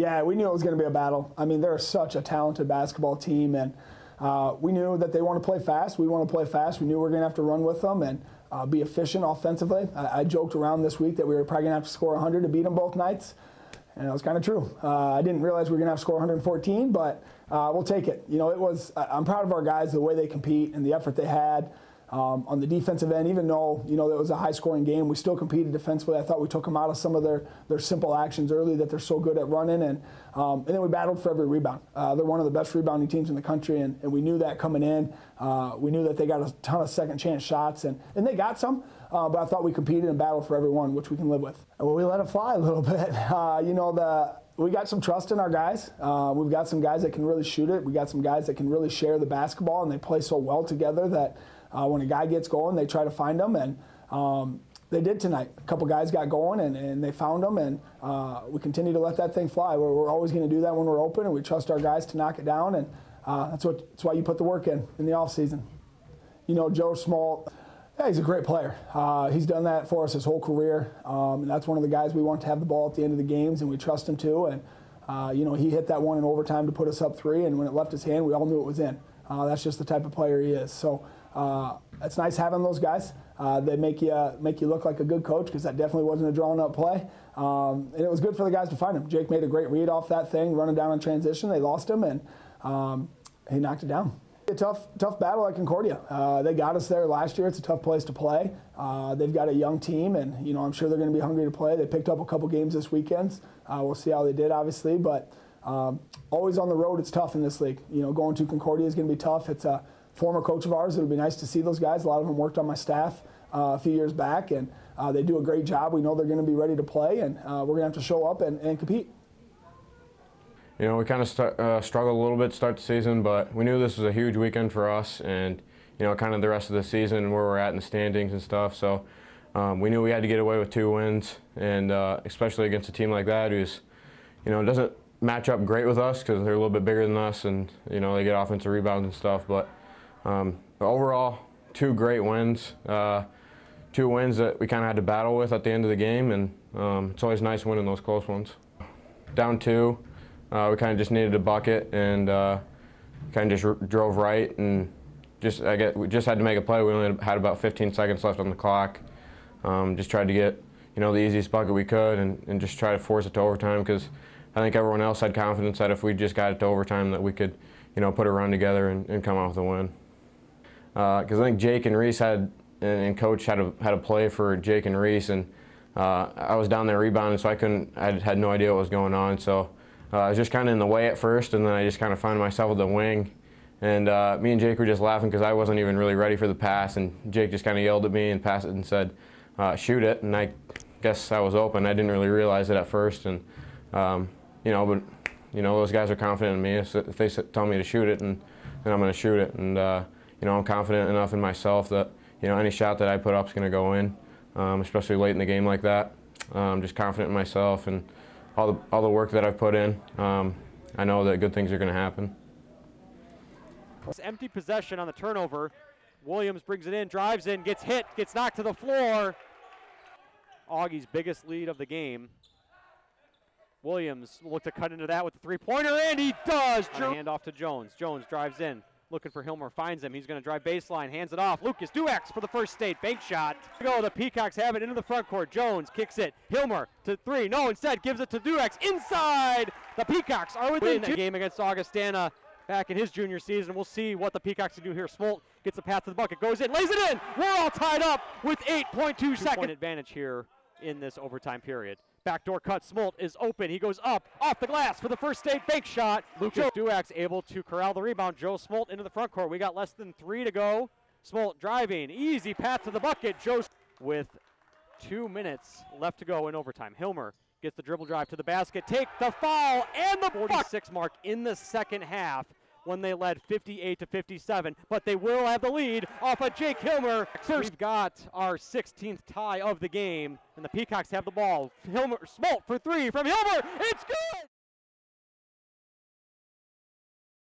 Yeah, we knew it was going to be a battle. I mean, they're such a talented basketball team, and we knew that they want to play fast. We want to play fast. We knew we were going to have to run with them and be efficient offensively. I joked around this week that we were probably going to have to score 100 to beat them both nights, and it was kind of true. I didn't realize we were going to have to score 114, but we'll take it. You know, I'm proud of our guys, the way they compete and the effort they had. On the defensive end, even though, you know, it was a high-scoring game, we still competed defensively. I thought we took them out of some of their simple actions early that they're so good at running, and then we battled for every rebound. They're one of the best rebounding teams in the country, and we knew that coming in. We knew that they got a ton of second-chance shots, and they got some, but I thought we competed and battled for every one, which we can live with. Well, we let it fly a little bit. You know, we got some trust in our guys. We've got some guys that can really shoot it. We got some guys that can really share the basketball, and they play so well together that when a guy gets going, they try to find them, and they did tonight. A couple guys got going, and they found them, and we continue to let that thing fly. We're always going to do that when we're open, and we trust our guys to knock it down, and that's why you put the work in the offseason. You know, Joe Smolt, yeah, he's a great player. He's done that for us his whole career, and that's one of the guys we want to have the ball at the end of the games, and we trust him to. And you know, he hit that one in overtime to put us up 3, and when it left his hand, we all knew it was in. That's just the type of player he is. So it's nice having those guys. They make you look like a good coach, because that definitely wasn't a drawn-up play. And it was good for the guys to find him. Jake made a great read off that thing, running down in transition. They lost him, and he knocked it down. A tough battle at Concordia. They got us there last year. It's a tough place to play. They've got a young team, and you know, I'm sure they're going to be hungry to play. They picked up a couple games this weekend. We'll see how they did, obviously, but always on the road, it's tough in this league. You know, going to Concordia is going to be tough. It's a former coach of ours. It'll be nice to see those guys. A lot of them worked on my staff a few years back, and they do a great job. We know they're going to be ready to play, and we're going to have to show up and compete. You know, we kind of struggled a little bit to start the season, but we knew this was a huge weekend for us, and you know, kind of the rest of the season and where we're at in the standings and stuff. So we knew we had to get away with 2 wins, and especially against a team like that, who's, you know, doesn't match up great with us because they're a little bit bigger than us, and you know, they get offensive rebounds and stuff. But overall, 2 great wins. 2 wins that we kind of had to battle with at the end of the game, and it's always nice winning those close ones. Down 2. We kind of just needed a bucket, and kind of just drove right, and we just had to make a play. We only had about 15 seconds left on the clock. Just tried to get, you know, the easiest bucket we could, and just try to force it to overtime, because I think everyone else had confidence that if we just got it to overtime, that we could, you know, put a run together and come out with a win. Because I think Jake and Reese and Coach had a play for Jake and Reese, and I was down there rebounding, so I had no idea what was going on. So I was just kind of in the way at first, and then I just kind of found myself with the wing. And me and Jake were just laughing because I wasn't even really ready for the pass, and Jake just kind of yelled at me and passed it and said, shoot it. And I guess I was open. I didn't really realize it at first. And, you know, but, you know, those guys are confident in me. If they tell me to shoot it, then I'm going to shoot it. And, you know, I'm confident enough in myself that, you know, any shot that I put up is going to go in, especially late in the game like that. I'm just confident in myself, and all the work that I've put in, I know that good things are going to happen. It's empty possession on the turnover. Williams brings it in, drives in, gets hit, gets knocked to the floor. Augie's biggest lead of the game. Williams will look to cut into that with the 3-pointer, and he does. Hand off to Jones. Jones drives in, looking for Hilmer, finds him. He's going to drive baseline, hands it off. Lucas Duex for the first state bank shot. Go, the Peacocks have it into the front court. Jones kicks it. Hilmer to 3. No, instead gives it to Duex inside. The Peacocks are within the game against Augustana back in his junior season. We'll see what the Peacocks can do here. Smolt gets the path to the bucket, goes in, lays it in. We're all tied up with 8.2 seconds. Advantage here in this overtime period. Backdoor cut, Smolt is open. He goes up, off the glass for the first state bank shot. Lucas Duex able to corral the rebound. Joe Smolt into the front court. We got less than 3 to go. Smolt driving, easy path to the bucket. Joe with 2 minutes left to go in overtime. Hilmer gets the dribble drive to the basket, take the foul, and the 46 mark in the second half when they led 58-57, but they will have the lead off of Jake Hilmer. We've got our 16th tie of the game, and the Peacocks have the ball. Smolt for 3 from Hilmer, it's good!